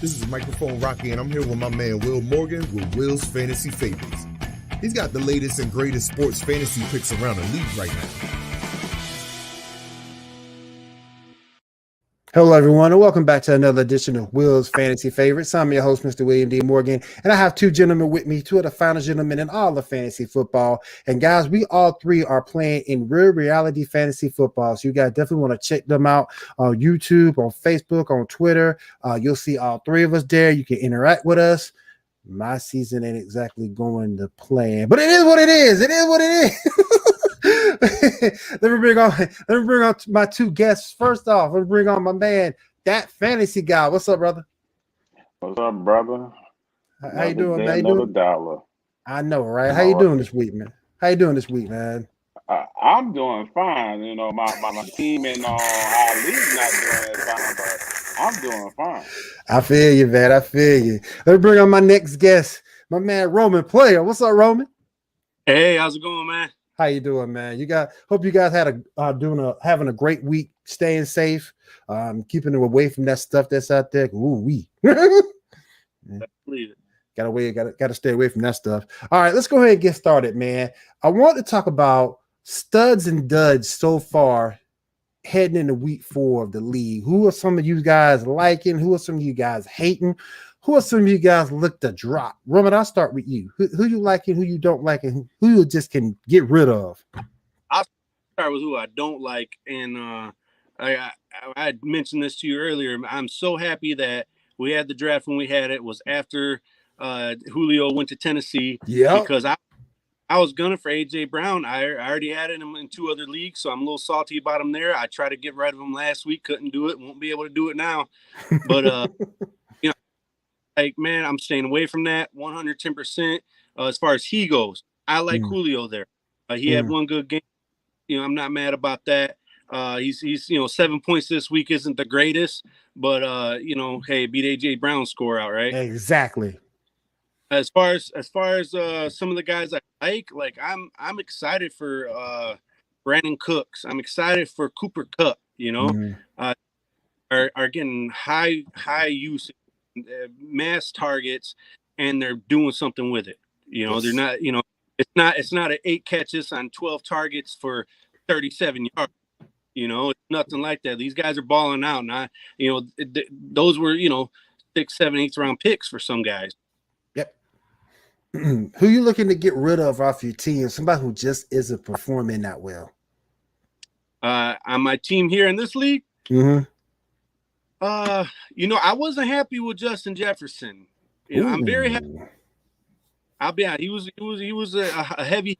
This is Microphone Rocky, and I'm here with my man Will Morgan with Will's Fantasy Favorites. He's got the latest and greatest sports fantasy picks around the league right now. Hello, everyone, and welcome back to another edition of Will's Fantasy Favorites. I'm your host, Mr. William D. Morgan, and I have two gentlemen with me, two of the finest gentlemen in all of fantasy football. And guys, we all three are playing in real reality fantasy football, so you guys definitely want to check them out on YouTube, on Facebook, on Twitter. You'll see all three of us there. You can interact with us. My season ain't exactly going to plan, but it is what it is. It is what it is. Let me bring on my two guests. First off, let me bring on my man, that fantasy guy. What's up, brother? What's up, brother? How you doing, man? Another dollar. I know, right? How you doing this week, man? How you doing this week, man? I'm doing fine. You know, my team and our league not doing as fine, but I'm doing fine. I feel you, man. I feel you. Let me bring on my next guest, my man Roman Player. What's up, Roman? Hey, how's it going, man? How you doing, man? Hope you guys having a great week, staying safe, keeping it away from that stuff that's out there. Ooh wee. Gotta stay away from that stuff. All right, let's go ahead and get started, man. I want to talk about studs and duds so far heading into week 4 of the league. Who are some of you guys liking? Who are some of you guys hating? Who are some of you guys look to drop? Roman, I'll start with you. Who you liking, who you don't like, and who you just can get rid of? I'll start with who I don't like. And I mentioned this to you earlier. I'm so happy that we had the draft when we had it. It was after Julio went to Tennessee. Yeah. Because I was gunning for A.J. Brown. I already had him in 2 other leagues, so I'm a little salty about him there. I tried to get rid of him last week. Couldn't do it. Won't be able to do it now. But like, man, I'm staying away from that 110%. As far as he goes, I like Julio there. He had one good game. I'm not mad about that. He's 7 points this week isn't the greatest, but hey, beat AJ Brown's score out, right? Exactly. As far as some of the guys I like I'm excited for Brandon Cooks. I'm excited for Cooper Kupp. Are getting high usage. Mass targets, and they're doing something with it. Yes. They're not. It's not 8 catches on 12 targets for 37 yards. It's nothing like that. These guys are balling out, and those were 6, 7, 8th round picks for some guys. Yep. Who you looking to get rid of off your team? Somebody who just isn't performing that well. On my team here in this league. Mm-hmm. I wasn't happy with Justin Jefferson. I'm very happy. I'll be out. He was a heavy,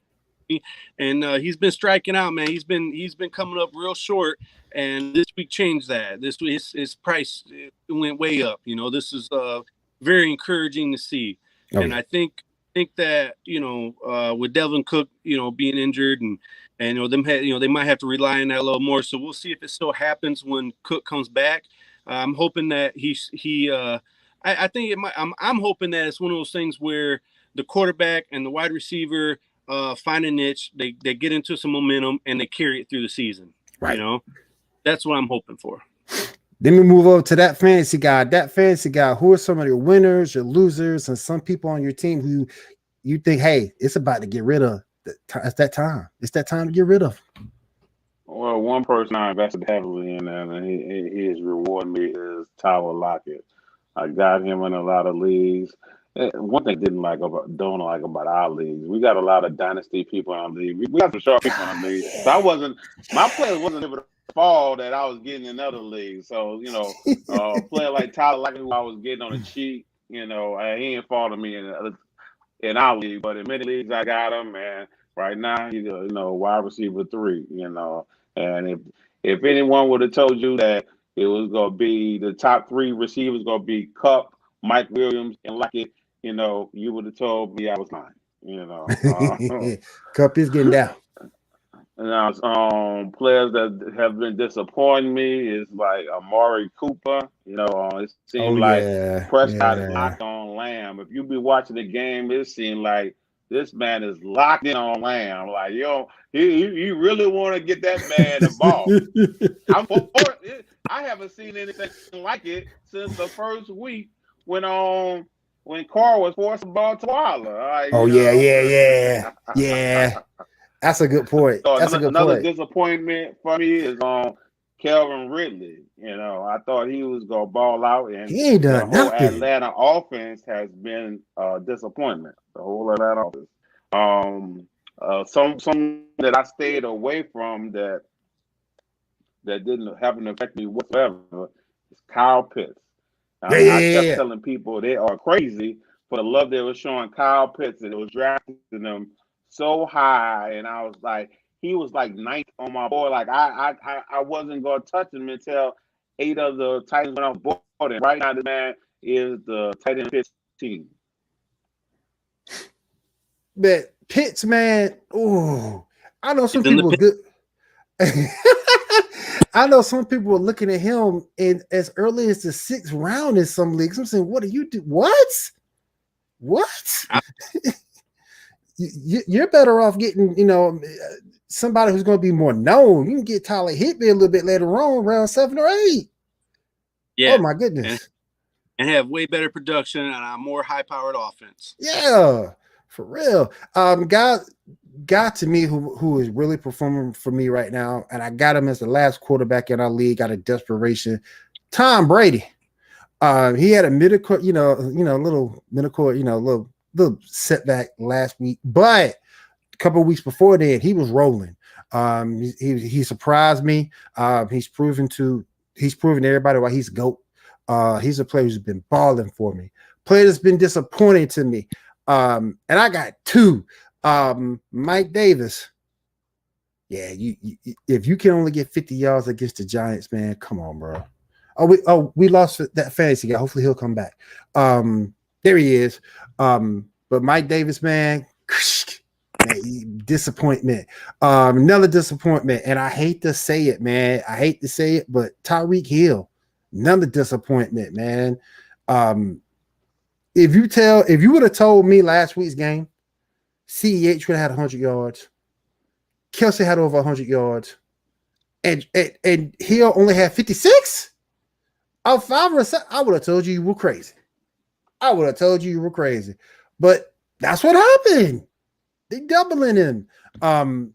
and he's been striking out, man. He's been coming up real short, and this week changed that. This week his price went way up. This is very encouraging to see, and I think that with Delvin Cook being injured and they might have to rely on that a little more. So we'll see if it still happens when Cook comes back. I'm hoping that I think it might. I'm hoping that it's one of those things where the quarterback and the wide receiver find a niche, they get into some momentum, and they carry it through the season. Right. That's what I'm hoping for. Then we move over to that fantasy guy. That fantasy guy. Who are some of your winners, your losers, and some people on your team who you think, hey, it's about to get rid of? It's that time. It's that time to get rid of. Well, one person I invested heavily in, and he is rewarding me, is Tyler Lockett. I got him in a lot of leagues. One thing I don't like about our leagues, we got a lot of dynasty people in our league. We got some sharp people in our league. So my players wasn't able to fall that I was getting in other leagues. So, a player like Tyler Lockett, who I was getting on the cheat, he ain't fall to me in our league. But in many leagues, I got him, and right now he's wide receiver 3. And if anyone would have told you that it was going to be the top 3 receivers going to be Kupp, Mike Williams, and Lockett, you would have told me I was lying. Kupp is getting down. Now, players that have been disappointing me is like Amari Cooper. It seems like Prescott is locked on Lamb. If you be watching the game, it seems like this man is locked in on Lamb. Like, he really want to get that man the ball. I haven't seen anything like it since the first week when Carr was forced the ball to Waller. Oh yeah. That's a good point. So That's a good another point. disappointment for me is Kelvin Ridley. I thought he was gonna ball out, and He ain't the done whole nothing. Atlanta offense has been a disappointment. The whole Atlanta offense. Some that I stayed away from that haven't affected me whatsoever is Kyle Pitts. I kept Yeah. telling people they are crazy for the love they were showing Kyle Pitts, and it was drafting them so high, and I was like, he was like ninth on my board. Like I wasn't gonna touch him until 8 of the Titans went off board. And right now, the man is the tight end 15. But Pitts, man, ooh, I know some He's in the people were good. I know some people were looking at him in as early as the 6th round in some leagues. I'm saying, what do you do? What? You're better off getting, somebody who's going to be more known. You can get Tyler Higbee a little bit later on, round 7 or 8. Yeah. Oh my goodness. And have way better production and a more high-powered offense. Yeah, for real. Guy to me who is really performing for me right now, and I got him as the last quarterback in our league out of desperation. Tom Brady. He had a little setback last week, but a couple of weeks before that, he was rolling. He surprised me. He's proven to everybody why he's GOAT. He's a player who's been balling for me. Player that's been disappointing to me. And I got 2. Mike Davis. Yeah, if you can only get 50 yards against the Giants, man, come on, bro. We lost that fantasy guy. Hopefully he'll come back. There he is. But Mike Davis, man, disappointment. Another disappointment, and I hate to say it, man. I hate to say it, but Tyrique Hill, another disappointment, man. If you would have told me last week's game, CEH would have had 100 yards, Kelsey had over 100 yards, and Hill only had 56. Of 5 or 7, I would have told you were crazy. But that's what happened. They doubling him.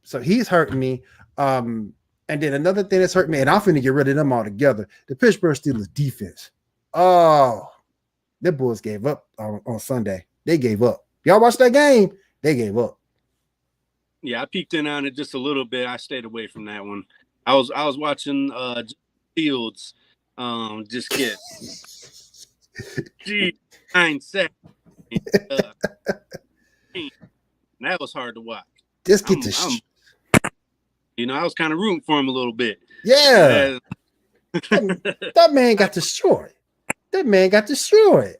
So he's hurting me. And then another thing that's hurting me, and I'm finna get rid of them altogether. The Pittsburgh Steelers defense. Oh, the Bulls gave up on Sunday. They gave up. Y'all watched that game? They gave up. Yeah, I peeked in on it just a little bit. I stayed away from that one. I was watching Fields just get 9 seconds. That was hard to watch. Just get this. I was kind of rooting for him a little bit. Yeah. That man got destroyed.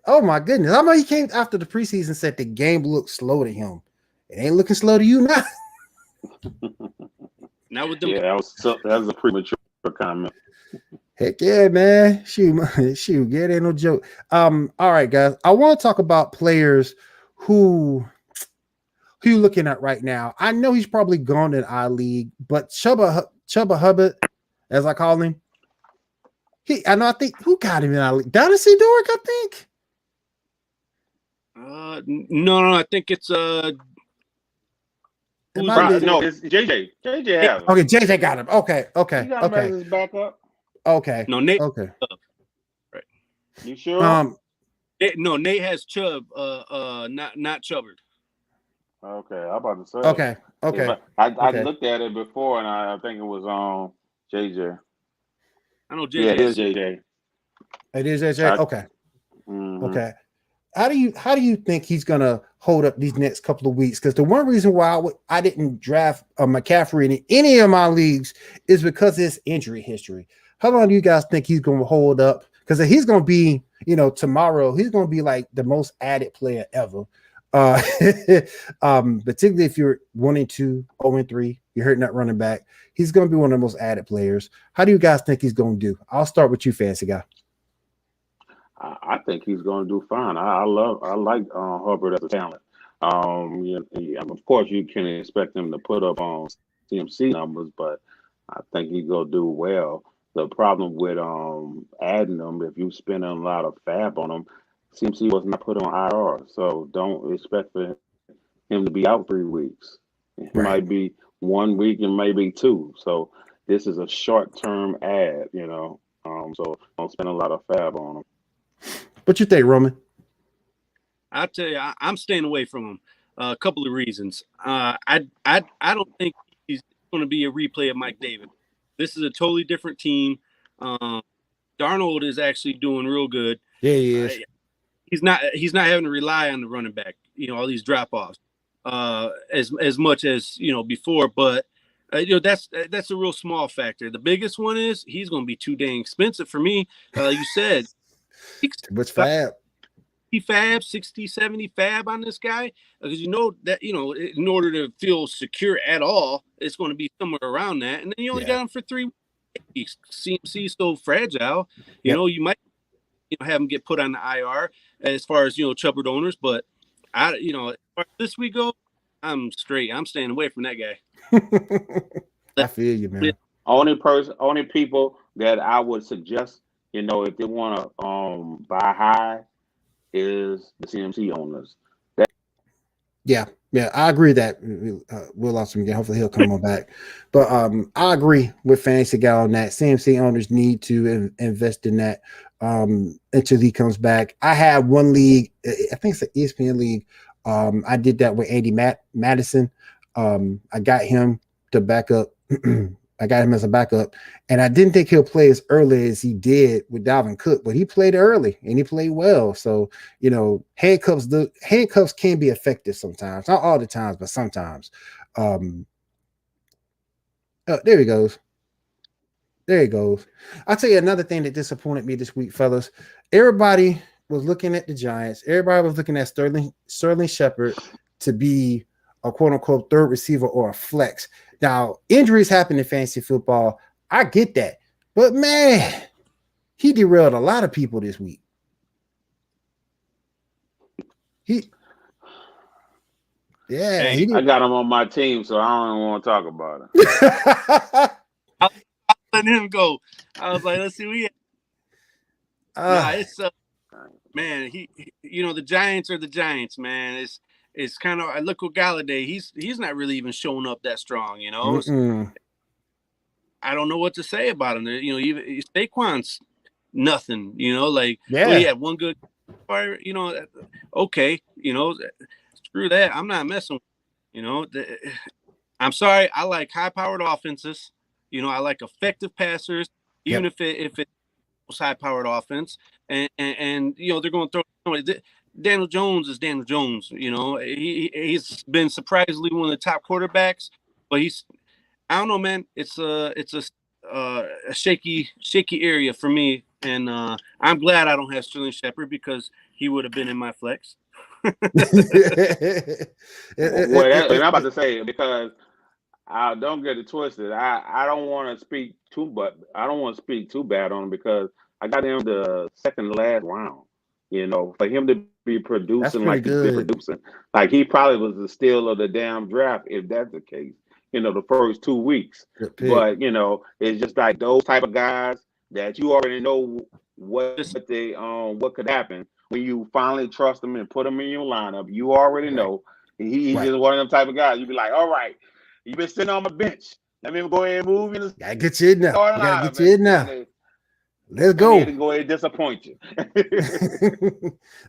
Oh my goodness. I know he came after the preseason and said the game looked slow to him. It ain't looking slow to you now. Now with them. Yeah, that was a premature comment. Heck yeah, man. Shoot, yeah, it ain't no joke. All right, guys. I want to talk about players who you looking at right now. I know he's probably gone in our league, but Chuba Hubbard, as I call him, I think who got him in our league? Dynasty Dork, I think. No, I think it's no, it's JJ. JJ has him. Okay, JJ got him. Okay. He got him as his backup. Okay. No, Nate. Okay. Right. You sure? Nate has Chubb. Not Chubbard. Okay, I'm about to say. Okay. Yeah, I looked at it before, and I think it was on JJ. I know JJ. Yeah, it is JJ. It is JJ. Okay. Mm-hmm. Okay. How do you think he's gonna hold up these next couple of weeks? Because the one reason why I didn't draft McCaffrey in any of my leagues is because of his injury history. How long do you guys think he's gonna hold up? Because he's gonna be, tomorrow he's gonna be like the most added player ever. Particularly if you're 1-2, 0-3, you're hurting that running back. He's gonna be one of the most added players. How do you guys think he's gonna do? I'll start with you, fancy guy. I think he's going to do fine. I like Hubbard as a talent. Of course, you can expect him to put up on CMC numbers, but I think he's going to do well. The problem with adding them, if you spend a lot of fab on them, CMC was not put on IR, so don't expect for him to be out 3 weeks. It might be 1 week and maybe 2. So this is a short-term ad, so don't spend a lot of fab on him. What you think, Roman? I'll tell you, I'm staying away from him. A couple of reasons. I don't think he's going to be a replay of Mike Davis. This is a totally different team. Darnold is actually doing real good. Yeah, he is. He's not having to rely on the running back. All these drop offs as much as before. But that's a real small factor. The biggest one is he's going to be too dang expensive for me. You said too much fab. Fab, 60, 70 fab on this guy, because that in order to feel secure at all, it's going to be somewhere around that. And then you only got him for 3 weeks. CMC is so fragile. You might have him get put on the IR as far as Shepard owners, but as far as this week go, I'm straight. I'm staying away from that guy. I feel you, man. Only people that I would suggest, if they want to buy high, is the CMC owners. Yeah, I agree that Will lost him again. Hopefully he'll come on back. But I agree with Fantasy Guy on that. CMC owners need to invest in that until he comes back. I have one league, I think it's an ESPN league. I did that with Andy Madison. I got him to back up. I got him as a backup, and I didn't think he'll play as early as he did with Dalvin Cook, but he played early and he played well. So, handcuffs can be effective sometimes, not all the times, but sometimes. There he goes. There he goes. I'll tell you another thing that disappointed me this week, fellas. Everybody was looking at the Giants. Everybody was looking at Sterling Shepard to be a quote unquote third receiver or a flex. Now, injuries happen in fantasy football. I get that. But man, he derailed a lot of people this week. I got him on my team, so I don't even want to talk about it. I let him go. I was like, let's see what he it's man, the Giants are the Giants, man. It's kind of, I look at Galladay. He's not really even showing up that strong, I don't know what to say about him. Even Saquon's nothing, he had one good fire, okay, screw that. I'm not messing with, I'm sorry. I like high-powered offenses. I like effective passers, even if it's high-powered offense, and they're going to throw Daniel Jones is Daniel Jones. He's been surprisingly one of the top quarterbacks, but I don't know, man. It's a shaky area for me, and I'm glad I don't have Sterling Shepard because he would have been in my flex. And I'm about to say, because I don't get it twisted. I don't want to speak too, but I don't want to speak too bad on him because I got him the second to last round. For him to be producing like he's been producing, like he probably was the steal of the damn draft if that's the case. The first 2 weeks, but it's just like those type of guys that you already know what could happen when you finally trust them and put them in your lineup. You already know he's just one of them type of guys. You be like, all right, you've been sitting on my bench. Let me go ahead and move you. Gotta get you in now. Gotta get you in now. Let's go. I need to go ahead and disappoint you.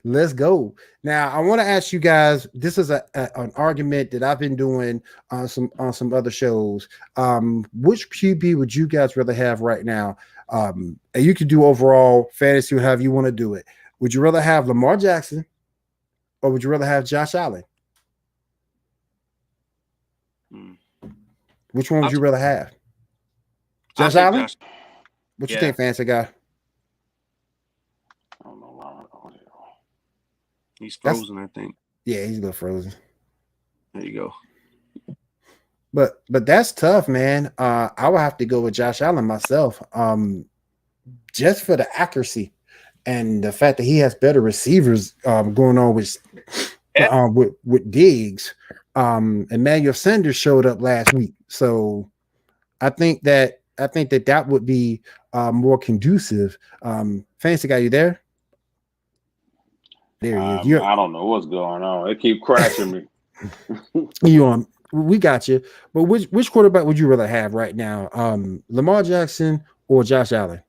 Let's go. Now, I want to ask you guys. This is an argument that I've been doing on some other shows. Which QB would you guys rather have right now? And you can do overall fantasy, however you want to do it. Would you rather have Lamar Jackson, or would you rather have Josh Allen? Which one would you rather have? Josh Allen? What you think, Fancy Guy? I don't know. He's frozen, I think. Yeah, he's a little frozen. There you go. But that's tough, man. I would have to go with Josh Allen myself. Just for the accuracy and the fact that he has better receivers going on with Diggs. Emmanuel Sanders showed up last week, so I think that would be more conducive. Fancy Guy, you there? There he is. I don't know what's going on. It keep crashing me. You on? We got you. But which quarterback would you rather have right now? Lamar Jackson or Josh Allen?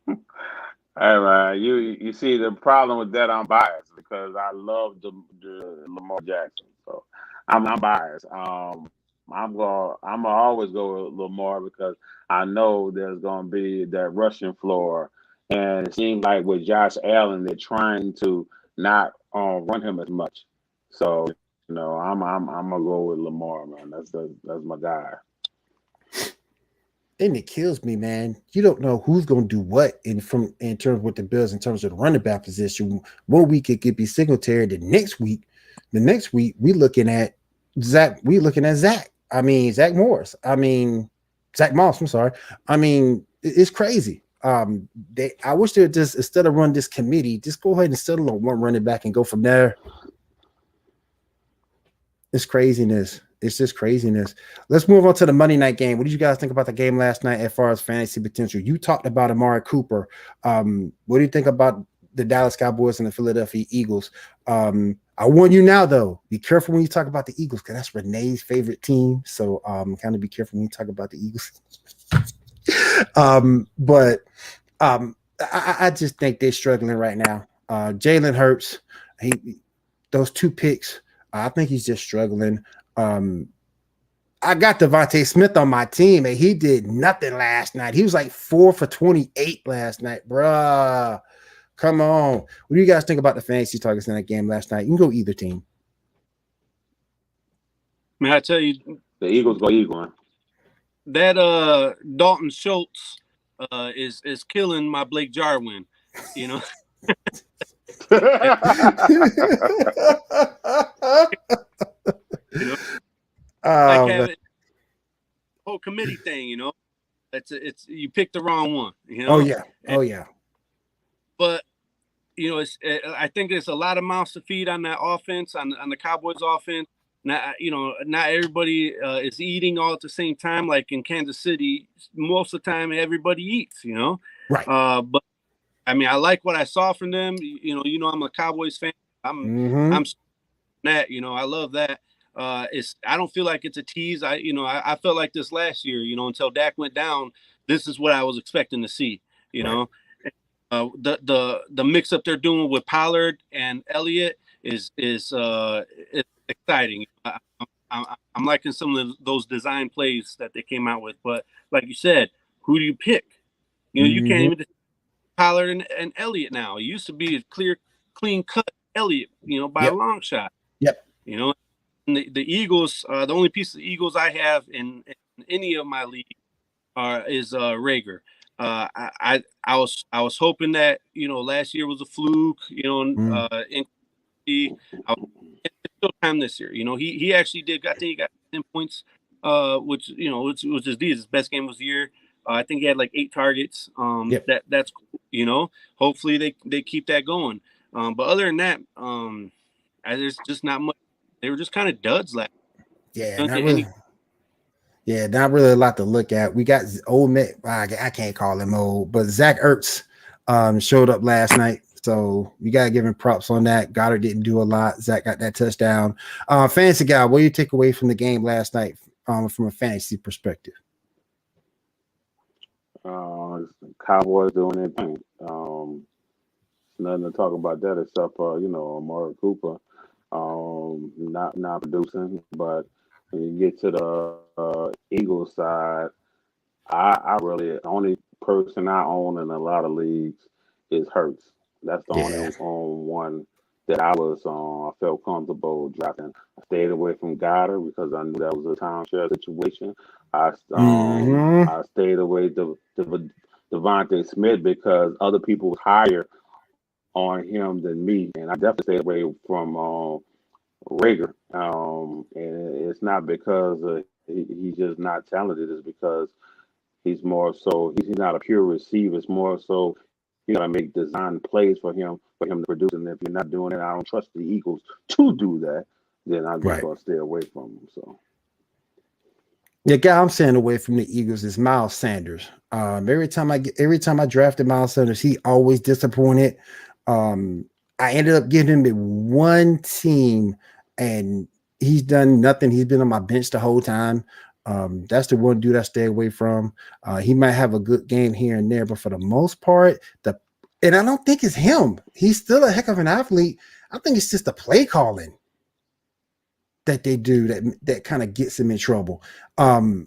Hey man, you see the problem with that? I'm biased because I love the Lamar Jackson, so I'm biased. I'm gonna always go with Lamar because I know there's gonna be that rushing floor, and it seems like with Josh Allen, they're trying to not run him as much. So I'm gonna go with Lamar, man. That's my guy. And it kills me, man. You don't know who's going to do what in terms of what the Bills in terms of the running back position. 1 week it could be Singletary. The next week we looking at Zach. We looking at Zach. I mean Zach Morris. I mean Zach Moss. I'm sorry. I mean it's crazy. I wish they would just instead of run this committee, just go ahead and settle on one running back and go from there. It's craziness. It's just craziness. Let's move on to the Monday night game. What did you guys think about the game last night as far as fantasy potential? You talked about Amari Cooper. What do you think about the Dallas Cowboys and the Philadelphia Eagles? I warn you now, though, be careful when you talk about the Eagles because that's Renee's favorite team. So kind of be careful when you talk about the Eagles. I just think they're struggling right now. Jalen Hurts, those 2 picks, I think he's just struggling. I got Devontae Smith on my team, and he did nothing last night. He was like 4 for 28 last night, bruh. Come on. What do you guys think about the fantasy targets in that game last night? You can go either team. May I tell you, The Eagles go Eagle. that Dalton Schultz is killing my Blake Jarwin, you know. You know, like having whole committee thing, you know. It's you picked the wrong one, you know. Oh yeah. But you know, I think there's a lot of mouths to feed on that offense, on the Cowboys offense. Not everybody is eating all at the same time. Like in Kansas City, most of the time everybody eats, you know. Right. But I mean, I like what I saw from them. You know, I'm a Cowboys fan. I'm that, you know, I love that. I don't feel like it's a tease. I felt like this last year, you know, until Dak went down. This is what I was expecting to see, you know. The mix up they're doing with Pollard and Elliott is exciting. I'm liking some of those design plays that they came out with. But like you said, who do you pick? You know, you can't even Pollard and Elliott now. It used to be a clean cut Elliott, you know, by a long shot. Yep. You know, and the Eagles, the only piece of Eagles I have in any of my league is Rager. I was hoping that, you know, last year was a fluke, you know, it's still time this year. You know, he actually did. I think he got 10 points, which you know, which was his best game of the year. I think he had like 8 targets. That's cool, you know. Hopefully they keep that going. But other than that, there's just not much. They were just kind of duds last. Yeah, not really. Yeah, not really a lot to look at. We got old Mick. I can't call him old, but Zach Ertz showed up last night. So you got to give him props on that. Goddard didn't do a lot. Zach got that touchdown. Fantasy guy, what do you take away from the game last night from a fantasy perspective? Cowboys doing their thing. Nothing to talk about that except you know, Amari Cooper not producing. But when you get to the Eagles side, I really the only person I own in a lot of leagues is Hurts. That's the only one that I felt comfortable drafting. I stayed away from Goddard because I knew that was a timeshare situation. I stayed away to Devontae Smith because other people was higher on him than me, and I definitely stayed away from Rager. And it's not because he's just not talented. It's because he's more so he's not a pure receiver. It's more so you gotta make design plays for him to produce. And if you're not doing it, I don't trust the Eagles to do that. Then I'm just gonna stay away from him. So The guy I'm staying away from the Eagles is Miles Sanders. Every time I drafted Miles Sanders, he always disappointed. I ended up giving him one team, and he's done nothing. He's been on my bench the whole time. That's the one dude I stay away from. He might have a good game here and there, but for the most part, and I don't think it's him. He's still a heck of an athlete. I think it's just the play calling that they do that kind of gets him in trouble. And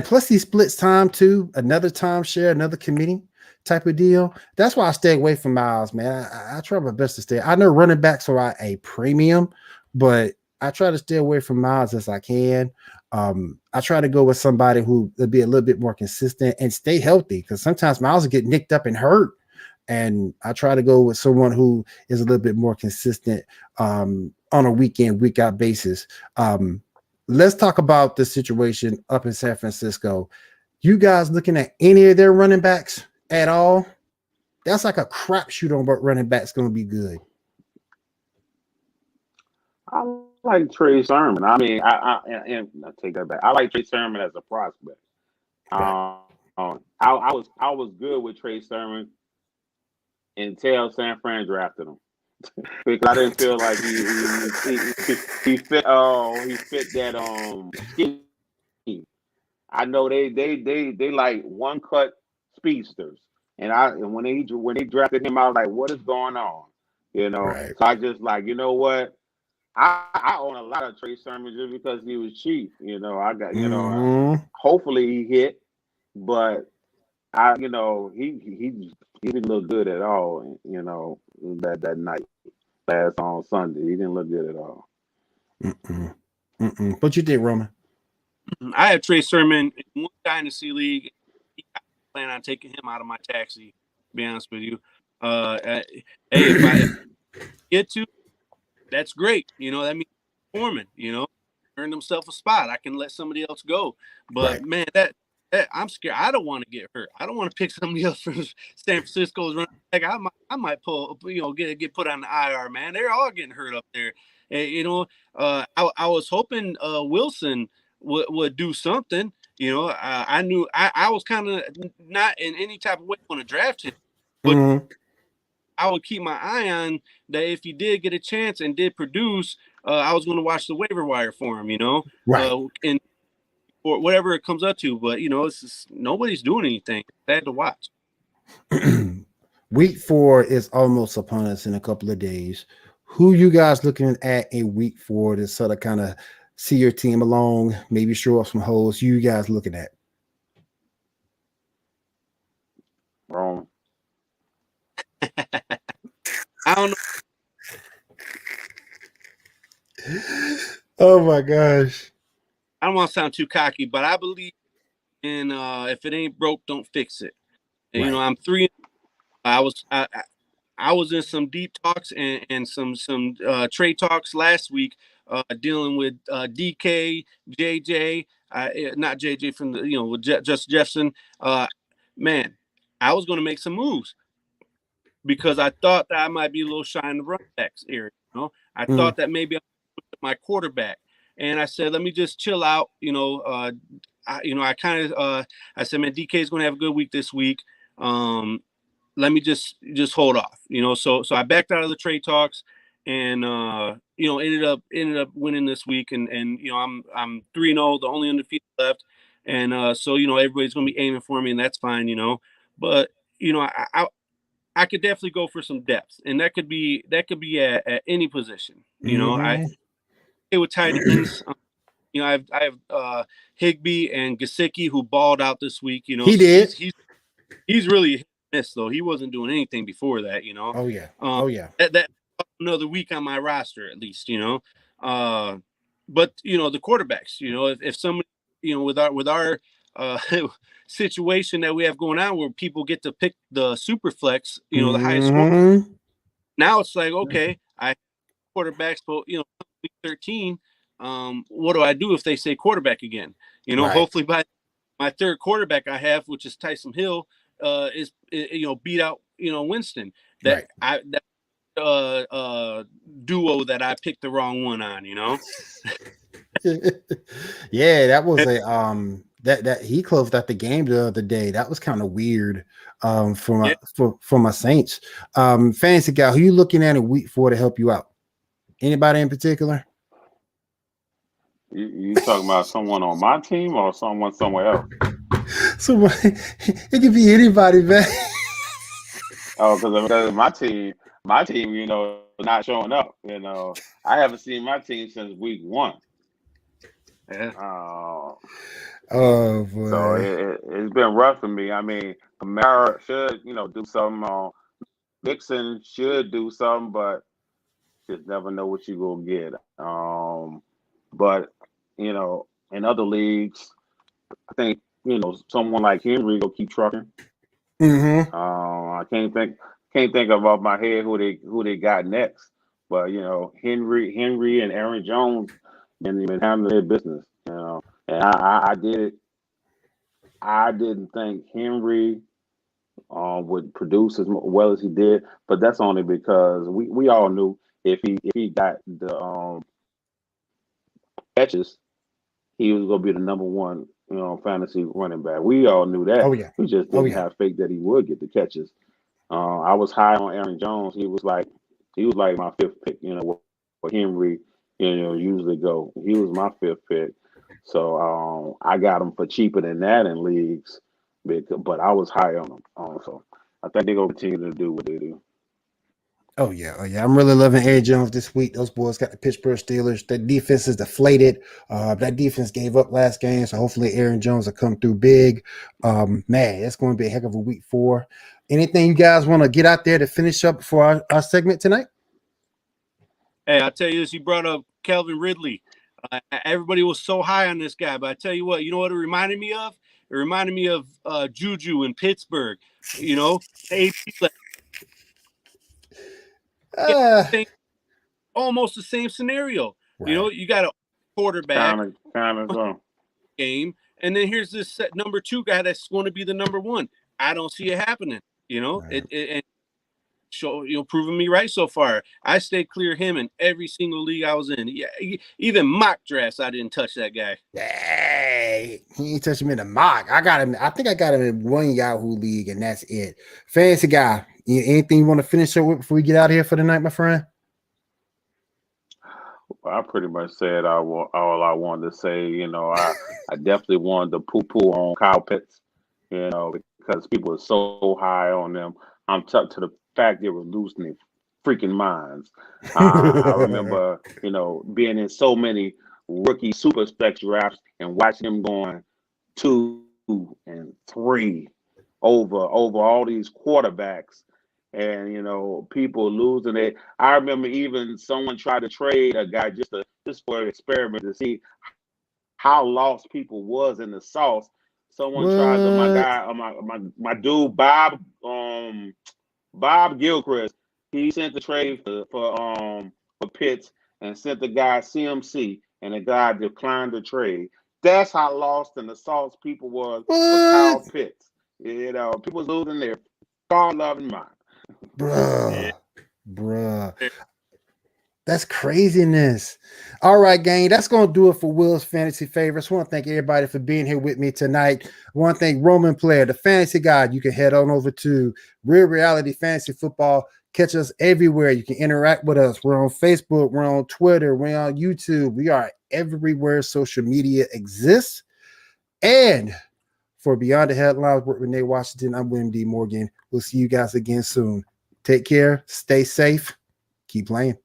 plus he splits time too, another timeshare, another committee type of deal. That's why I stay away from Miles, man. I try my best to stay. I know running backs are a premium, but I try to stay away from Miles as I can. I try to go with somebody who will be a little bit more consistent and stay healthy, because sometimes Miles will get nicked up and hurt. And I try to go with someone who is a little bit more consistent on a week in, week out basis. Let's talk about the situation up in San Francisco. You guys looking at any of their running backs at all? That's like a crapshoot on what running back's going to be good. I like Trey Sermon. I mean, I take that back. I like Trey Sermon as a prospect. Right. I was good with Trey Sermon until San Fran drafted him, because I didn't feel like he fit that scheme. I know they like one cut speedsters, and when they drafted him, I was like, what is going on? Right. So I just like, you know what? I own a lot of Trey Sermon just because he was cheap. I got hopefully he hit, but he didn't look good at all. That night last on Sunday, he didn't look good at all. What you think, Roman? I have Trey Sermon in one dynasty league. I plan on taking him out of my taxi, to be honest with you. Hey, if I get to, that's great. That means performing, earned himself a spot. I can let somebody else go. But right. man, that I'm scared. I don't want to get hurt. I don't want to pick somebody else from San Francisco's running back. I might pull, get put on the IR, man. They're all getting hurt up there. And, I was hoping Wilson would do something. I knew I was kind of not in any type of way going to draft him, but I would keep my eye on that. If he did get a chance and did produce, I was going to watch the waiver wire for him, right. And or whatever it comes up to. But it's just, nobody's doing anything. Bad to watch. Week 4 is almost upon us in a couple of days. Who you guys looking at in week 4 to sort of kind of see your team along, maybe show up some holes? You guys looking at? Wrong. I don't know. Oh my gosh. I don't want to sound too cocky, but I believe in if it ain't broke, don't fix it. And, Right. I'm 3. I was in some deep talks and some trade talks last week, dealing with DK, JJ, not JJ from the with just Jefferson. Man, I was going to make some moves because I thought that I might be a little shy in the running backs area. I thought that maybe I would put my quarterback. And I said, let me just chill out. I said, man, DK is going to have a good week this week. Let me just hold off. So I backed out of the trade talks, and ended up winning this week. And I'm 3-0, the only undefeated left. And so everybody's going to be aiming for me, and that's fine. But I could definitely go for some depth, and that could be at any position. I with tight ends. I have Higbee and Gesicki, who balled out this week. He did. He's really missed, though. He wasn't doing anything before that. Oh yeah. That another week on my roster at least. But the quarterbacks. If somebody with our situation that we have going on, where people get to pick the super flex, the highest score. Now it's like, okay, I quarterbacks, but week 13. What do I do if they say quarterback again? Right. Hopefully by my third quarterback I have, which is Tyson Hill, is beat out Winston. That duo that I picked the wrong one on. Yeah, that was a that he closed out the game the other day. That was kind of weird for my Saints. Fantasy guy, who you looking at in week 4 to help you out? Anybody in particular? You talking about someone on my team or someone somewhere else? Someone, it could be anybody, man. Oh, because my team, not showing up. I haven't seen my team since week 1. Yeah. Oh boy. So it's been rough for me. I mean, Kamara should, do something. Dixon should do something, but just never know what you're gonna get. But in other leagues, I think someone like Henry will keep trucking. Mm-hmm. I can't think of off my head who they got next, but Henry and Aaron Jones been handling their business. And I did it. I didn't think Henry would produce as well as he did, but that's only because we all knew if he got the catches, he was going to be the number 1 fantasy running back. We all knew that. Oh yeah. We just didn't have faith that he would get the catches. I was high on Aaron Jones. He was like my 5th pick. Where Henry usually go. He was my 5th pick. So I got him for cheaper than that in leagues, but I was high on him. So I think they're gonna continue to do what they do. Oh yeah. I'm really loving Aaron Jones this week. Those boys got the Pittsburgh Steelers. That defense is deflated. That defense gave up last game, so hopefully Aaron Jones will come through big. Man, it's going to be a heck of a week 4. Anything you guys want to get out there to finish up for our segment tonight? Hey, I'll tell you this. You brought up Kelvin Ridley. Everybody was so high on this guy, but I tell you what, you know what it reminded me of? It reminded me of Juju in Pittsburgh. Almost the same scenario. Right. You got a quarterback kind of game, and then here's this number 2 guy that's going to be the number 1. I don't see it happening. Right. Proving me right so far. I stayed clear of him in every single league I was in. Yeah, even mock drafts, I didn't touch that guy. Hey, he ain't touching me in the mock. I got him. I think I got him in 1 Yahoo league, and that's it. Fancy guy, anything you want to finish up with before we get out of here for the night, my friend? I pretty much said all I wanted to say. I definitely wanted to poo-poo on Kyle Pitts, because people are so high on them. I'm tough to the fact they were losing their freaking minds. I remember, being in so many rookie super spec drafts and watching them going 2 and 3 over all these quarterbacks, and people losing it. I remember even someone tried to trade a guy just for an experiment to see how lost people was in the sauce. Someone tried to my dude Bob Gilchrist. He sent the trade for Pitts and sent the guy CMC, and the guy declined the trade. That's how lost in the sauce people was with Kyle Pitts. People was losing their God-loving mind. Bruh. That's craziness. All right, gang. That's going to do it for Will's Fantasy Favorites. I want to thank everybody for being here with me tonight. I want to thank Roman Player, the Fantasy Guide. You can head on over to Real Reality Fantasy Football. Catch us everywhere. You can interact with us. We're on Facebook. We're on Twitter. We're on YouTube. We are everywhere social media exists. And for Beyond the Headlines with Renee Washington, I'm William D. Morgan. We'll see you guys again soon. Take care. Stay safe. Keep playing.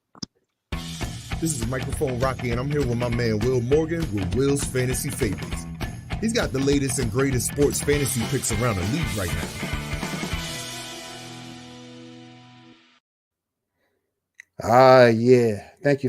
This is Microphone Rocky, and I'm here with my man Will Morgan with Will's Fantasy Favorites. He's got the latest and greatest sports fantasy picks around the league right now. Yeah. Thank you,